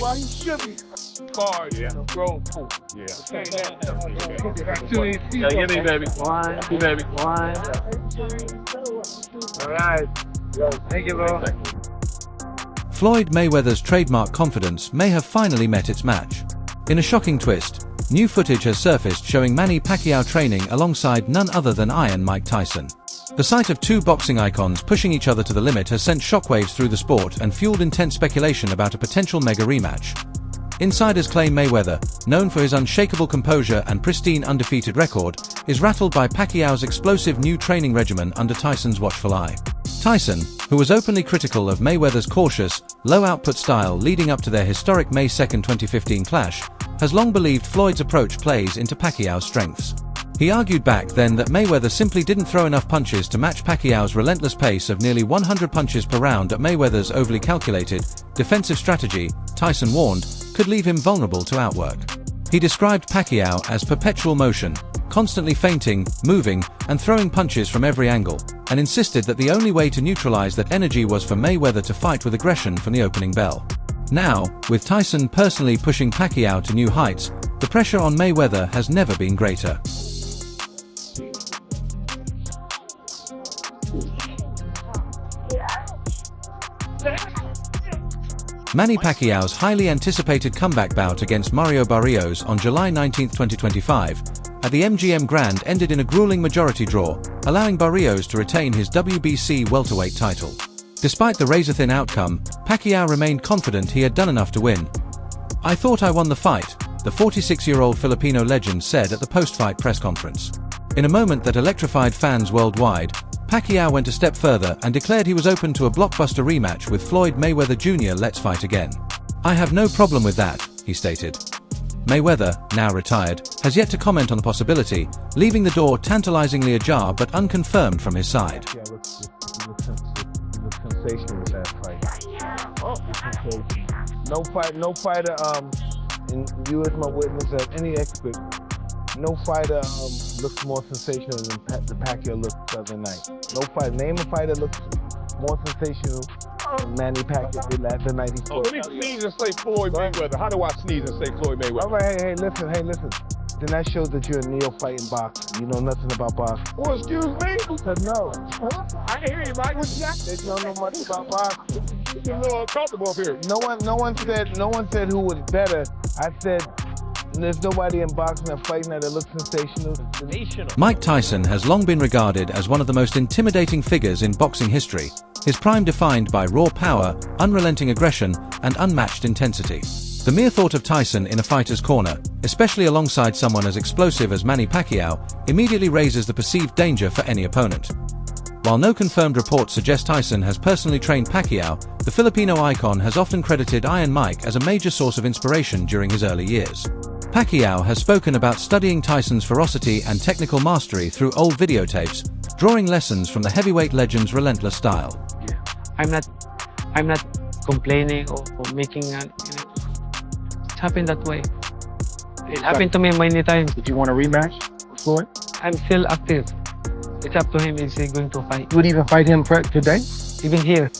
Well, he should be scarred. Yeah. Grown folk. Yeah. Yeah, give me, baby. One, baby. One. All right. Thank you, bro. Floyd Mayweather's trademark confidence may have finally met its match. In a shocking twist, new footage has surfaced showing Manny Pacquiao training alongside none other than Iron Mike Tyson. The sight of two boxing icons pushing each other to the limit has sent shockwaves through the sport and fueled intense speculation about a potential mega rematch. Insiders claim Mayweather, known for his unshakable composure and pristine undefeated record, is rattled by Pacquiao's explosive new training regimen under Tyson's watchful eye. Tyson, who was openly critical of Mayweather's cautious, low-output style leading up to their historic May 2, 2015 clash, has long believed Floyd's approach plays into Pacquiao's strengths. He argued back then that Mayweather simply didn't throw enough punches to match Pacquiao's relentless pace of nearly 100 punches per round. At Mayweather's overly calculated, defensive strategy, Tyson warned, could leave him vulnerable to outwork. He described Pacquiao as perpetual motion, constantly feinting, moving, and throwing punches from every angle, and insisted that the only way to neutralize that energy was for Mayweather to fight with aggression from the opening bell. Now, with Tyson personally pushing Pacquiao to new heights, the pressure on Mayweather has never been greater. Manny Pacquiao's highly anticipated comeback bout against Mario Barrios on July 19, 2025, at the MGM Grand ended in a grueling majority draw, allowing Barrios to retain his WBC welterweight title. Despite the razor-thin outcome, Pacquiao remained confident he had done enough to win. "I thought I won the fight," the 46-year-old Filipino legend said at the post-fight press conference. In a moment that electrified fans worldwide, Pacquiao went a step further and declared he was open to a blockbuster rematch with Floyd Mayweather Jr. "Let's fight again. I have no problem with that," he stated. Mayweather, now retired, has yet to comment on the possibility, leaving the door tantalizingly ajar but unconfirmed from his side. Yeah, look sensational with that fight. No fighter, and you as my witness, as any expert, no fighter looks more sensational than the Pacquiao looked the other night. No fighter, name a fighter looks more sensational than Manny Pacquiao did the night he fought. Let me sneeze and say Floyd Mayweather. How do I sneeze and say Floyd Mayweather? All right, hey, listen. Then that shows that you're a neophyte in boxing. You know nothing about boxing. Well, excuse me? No. I ain't hear you, Mike. What's that? They don't know much about boxing. It's a little uncomfortable up here. No one said who was better. I said there's nobody in boxing that fighting that looks sensational. Mike Tyson has long been regarded as one of the most intimidating figures in boxing history, his prime defined by raw power, unrelenting aggression, and unmatched intensity. The mere thought of Tyson in a fighter's corner, especially alongside someone as explosive as Manny Pacquiao, immediately raises the perceived danger for any opponent. While no confirmed reports suggest Tyson has personally trained Pacquiao, the Filipino icon has often credited Iron Mike as a major source of inspiration during his early years. Pacquiao has spoken about studying Tyson's ferocity and technical mastery through old videotapes, drawing lessons from the heavyweight legend's relentless style. I'm not complaining or making it happen that way. It happened to me many times. Did you want a rematch with Floyd? I'm still active. It's up to him if he's going to fight. You would even fight him today? Even here.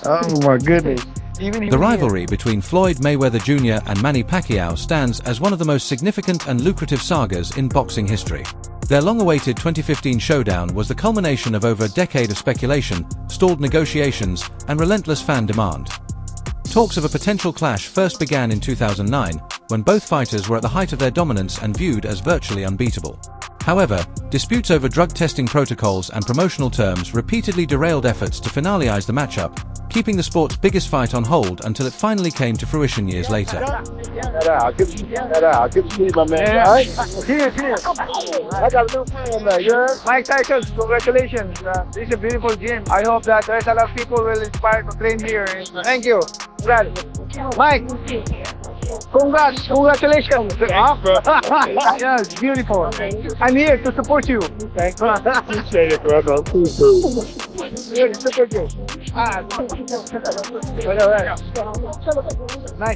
Oh my goodness. The rivalry between Floyd Mayweather Jr. and Manny Pacquiao stands as one of the most significant and lucrative sagas in boxing history. Their long-awaited 2015 showdown was the culmination of over a decade of speculation, stalled negotiations, and relentless fan demand. Talks of a potential clash first began in 2009, when both fighters were at the height of their dominance and viewed as virtually unbeatable. However, disputes over drug testing protocols and promotional terms repeatedly derailed efforts to finalize the matchup, keeping the sport's biggest fight on hold until it finally came to fruition years later. I'll give you my man. All right? Cheers. I got a new friend there. You heard? Mike Tyson, congratulations. This is a beautiful gym. I hope that there's a lot of people will inspire to train here. Thank you. Congrats. Mike. Congratulations. Yeah, it's beautiful. I'm here to support you. Thanks. Appreciate it, brother. Here to support you.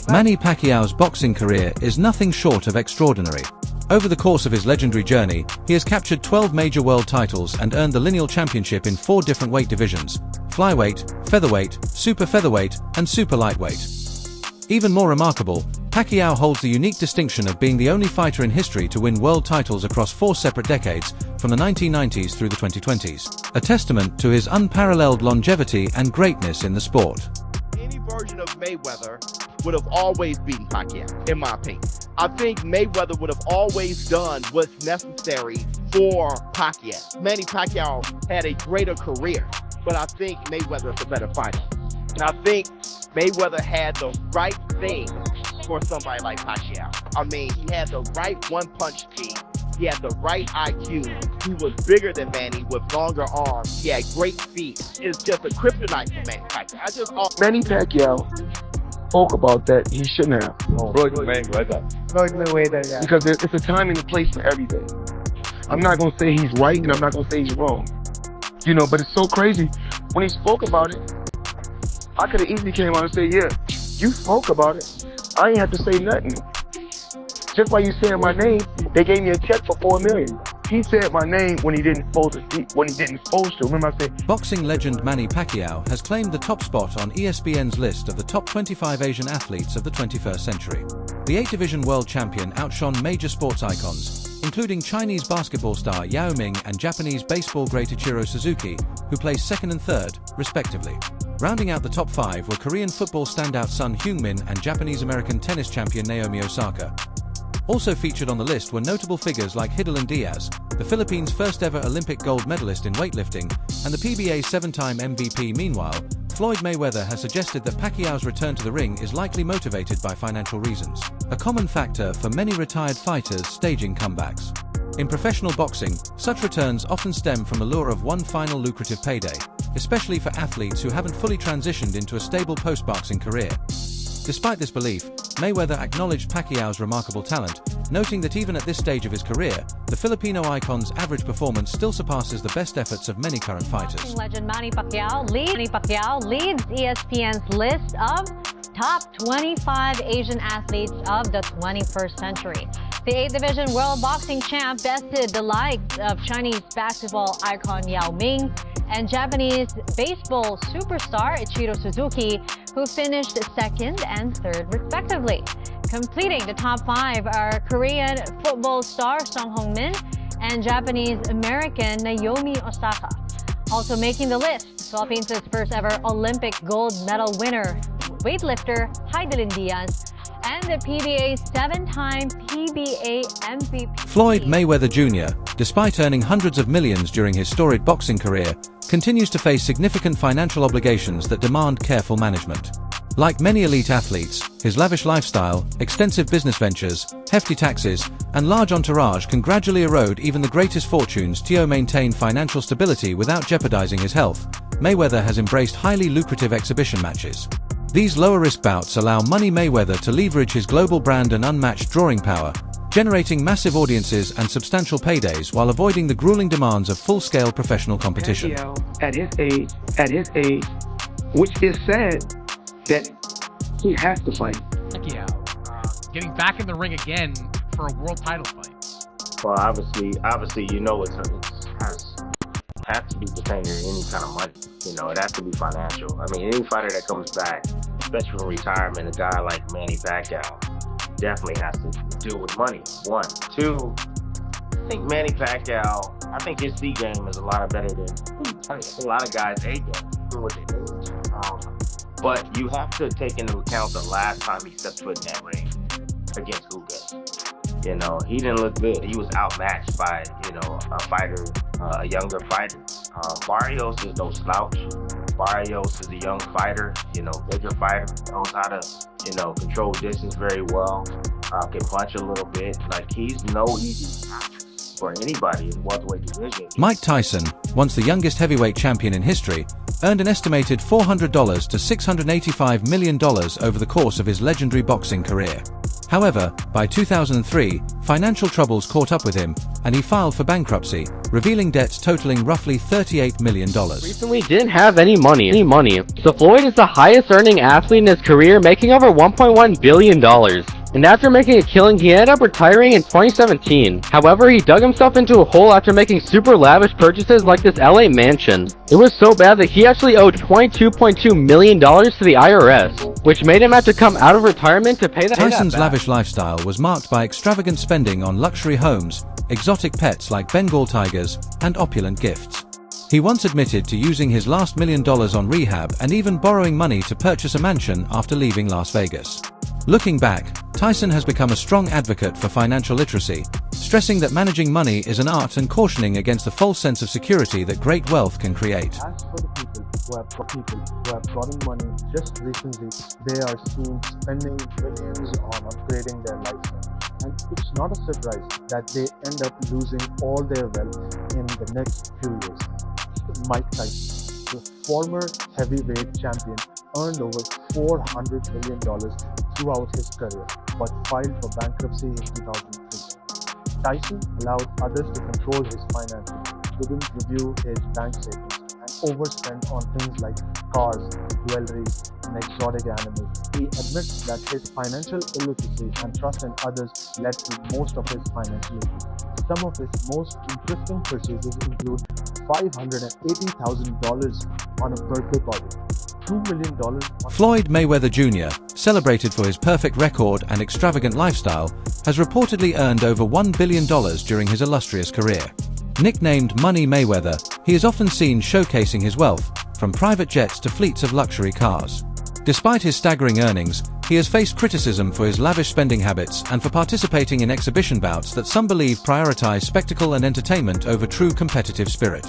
Manny Pacquiao's boxing career is nothing short of extraordinary. Over the course of his legendary journey, he has captured 12 major world titles and earned the lineal championship in 4 different weight divisions: flyweight, featherweight, super featherweight, and super lightweight. Even more remarkable, Pacquiao holds the unique distinction of being the only fighter in history to win world titles across 4 separate decades, from the 1990s through the 2020s, a testament to his unparalleled longevity and greatness in the sport. Any version of Mayweather would have always beaten Pacquiao, in my opinion. I think Mayweather would have always done what's necessary for Pacquiao. Manny Pacquiao had a greater career, but I think Mayweather is a better fighter. And I think Mayweather had the right thing for somebody like Pacquiao. I mean, he had the right one-punch speed. He had the right IQ. He was bigger than Manny with longer arms. He had great feet. It's just a kryptonite for Manny Pacquiao. Manny Pacquiao spoke about that. He shouldn't have. Floyd Mayweather. Floyd Mayweather, yeah. Because it's a time and a place for everything. I'm not going to say he's right and I'm not going to say he's wrong. You know, but it's so crazy. When he spoke about it, I could have easily came out and said, yeah, you spoke about it. I ain't have to say nothing. Just by you saying my name, they gave me a check for $4 million. He said my name when he didn't supposed to. Remember I said... Boxing legend Manny Pacquiao has claimed the top spot on ESPN's list of the top 25 Asian athletes of the 21st century. The 8-division world champion outshone major sports icons, including Chinese basketball star Yao Ming and Japanese baseball great Ichiro Suzuki, who placed 2nd and 3rd, respectively. Rounding out the top 5 were Korean football standout Son Heung-min and Japanese-American tennis champion Naomi Osaka. Also featured on the list were notable figures like Hidilyn Diaz, the Philippines' first-ever Olympic gold medalist in weightlifting, and the PBA's 7-time MVP. Meanwhile, Floyd Mayweather has suggested that Pacquiao's return to the ring is likely motivated by financial reasons, a common factor for many retired fighters staging comebacks. In professional boxing, such returns often stem from the lure of one final lucrative payday, especially for athletes who haven't fully transitioned into a stable post-boxing career. Despite this belief, Mayweather acknowledged Pacquiao's remarkable talent, noting that even at this stage of his career, the Filipino icon's average performance still surpasses the best efforts of many current fighters. Boxing legend Manny Pacquiao leads ESPN's list of top 25 Asian athletes of the 21st century. The 8th-division world boxing champ bested the likes of Chinese basketball icon Yao Ming and Japanese baseball superstar Ichiro Suzuki, who finished 2nd and 3rd respectively. Completing the top 5 are Korean football star Son Heung-min and Japanese-American Naomi Osaka. Also making the list, Philippines' first ever Olympic gold medal winner, weightlifter Hidilyn Diaz, and the PBA's 7-time PBA MVP. Floyd Mayweather Jr., despite earning hundreds of millions during his storied boxing career, continues to face significant financial obligations that demand careful management. Like many elite athletes, his lavish lifestyle, extensive business ventures, hefty taxes, and large entourage can gradually erode even the greatest fortunes to maintain financial stability without jeopardizing his health. Mayweather has embraced highly lucrative exhibition matches. These lower-risk bouts allow Money Mayweather to leverage his global brand and unmatched drawing power, generating massive audiences and substantial paydays while avoiding the grueling demands of full-scale professional competition. Pacquiao, at his age, which is sad that he has to fight. Pacquiao, getting back in the ring again for a world title fight. Well, obviously, you know, it has to be pertaining to any kind of money. You know, it has to be financial. I mean, any fighter that comes back, especially from retirement, a guy like Manny Pacquiao, definitely has to deal with money. 1. 2, I think Manny Pacquiao, I think his C game is a lot better than a lot of guys' A game with their age. But you have to take into account the last time he stepped foot in that ring against Ugas. You know, he didn't look good. He was outmatched by, you know, a younger fighter. Barrios is no slouch. Barrios is a young fighter, you know, bigger fighter, knows how to, you know, control distance very well, can punch a little bit. Like, he's no easy match for anybody in the welterweight division. Mike Tyson, once the youngest heavyweight champion in history, earned an estimated $400 to $685 million over the course of his legendary boxing career. However, by 2003, financial troubles caught up with him, and he filed for bankruptcy, revealing debts totaling roughly $38 million. Recently didn't have any money. So Floyd is the highest earning athlete in his career, making over $1.1 billion. and after making a killing, he ended up retiring in 2017. However, he dug himself into a hole after making super lavish purchases like this LA mansion. It was so bad that he actually owed $22.2 million to the IRS, which made him have to come out of retirement to pay that back. Tyson's lavish lifestyle was marked by extravagant spending on luxury homes, exotic pets like Bengal tigers, and opulent gifts. He once admitted to using his last $1 million on rehab and even borrowing money to purchase a mansion after leaving Las Vegas. Looking back, Tyson has become a strong advocate for financial literacy, stressing that managing money is an art and cautioning against the false sense of security that great wealth can create. As for the people who have gotten money just recently, they are seen spending billions on upgrading their lifestyle. And it's not a surprise that they end up losing all their wealth in the next few years. Mike Tyson, the former heavyweight champion, earned over $400 million throughout his career, but filed for bankruptcy in 2003. Tyson allowed others to control his finances, couldn't review his bank statements, and overspent on things like cars, jewelry, and exotic animals. He admits that his financial illiteracy and trust in others led to most of his financial issues. Some of his most interesting purchases include $580,000 on a birthday party, $2 million on Floyd Mayweather Jr., celebrated for his perfect record and extravagant lifestyle, has reportedly earned over $1 billion during his illustrious career. Nicknamed Money Mayweather, he is often seen showcasing his wealth, from private jets to fleets of luxury cars. Despite his staggering earnings, he has faced criticism for his lavish spending habits and for participating in exhibition bouts that some believe prioritize spectacle and entertainment over true competitive spirit.